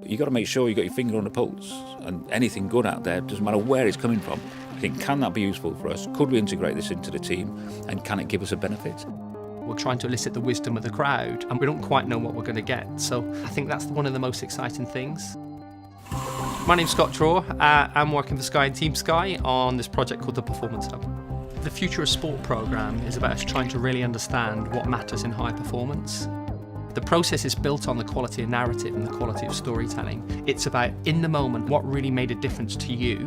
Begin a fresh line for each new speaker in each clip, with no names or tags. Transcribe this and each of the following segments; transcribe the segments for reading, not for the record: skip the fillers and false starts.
You've got to make sure you've got your finger on the pulse, and anything good out there, doesn't matter where it's coming from. I think, can that be useful for us? Could we integrate this into the team, and can it give us a benefit?
We're trying to elicit the wisdom of the crowd, and we don't quite know what we're going to get. So I think that's one of the most exciting things. My name's Scott Draw. I'm working for Sky and Team Sky on this project called the Performance Hub. The Future of Sport programme is about us trying to really understand what matters in high performance. The process is built on the quality of narrative and the quality of storytelling. It's about, in the moment, what really made a difference to you.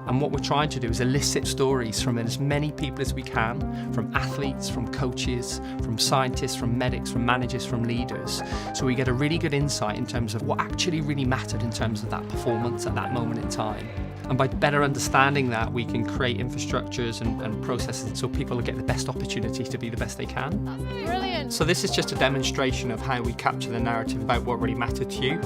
And what we're trying to do is elicit stories from as many people as we can, from athletes, from coaches, from scientists, from medics, from managers, from leaders. So we get a really good insight in terms of what actually really mattered in terms of that performance at that moment in time. And by better understanding that, we can create infrastructures and processes so people get the best opportunity to be the best they can.
That's brilliant.
So this is just a demonstration of how we capture the narrative about what really mattered to you.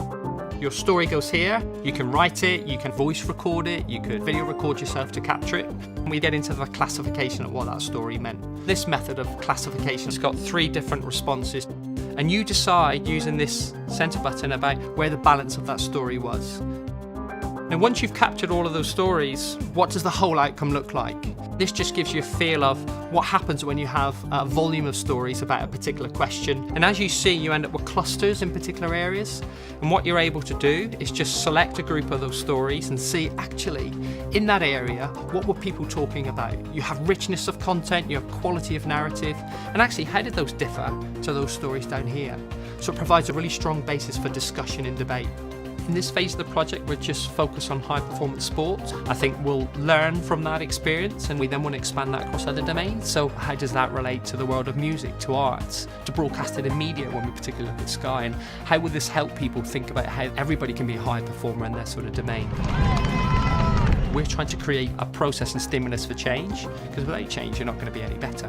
Your story goes here, you can write it, you can voice record it, you could video record yourself to capture it. And we get into the classification of what that story meant. This method of classification has got 3 different responses, and you decide using this center button about where the balance of that story was. Now, once you've captured all of those stories, what does the whole outcome look like? This just gives you a feel of what happens when you have a volume of stories about a particular question. And as you see, you end up with clusters in particular areas. And what you're able to do is just select a group of those stories and see, actually, in that area, what were people talking about? You have richness of content, you have quality of narrative, and actually, how did those differ to those stories down here? So it provides a really strong basis for discussion and debate. In this phase of the project, we're just focused on high performance sport. I think we'll learn from that experience, and we then want to expand that across other domains. So how does that relate to the world of music, to arts, to broadcasting and media when we particularly look at Sky? And how will this help people think about how everybody can be a high performer in their sort of domain? We're trying to create a process and stimulus for change, because without change, you're not going to be any better.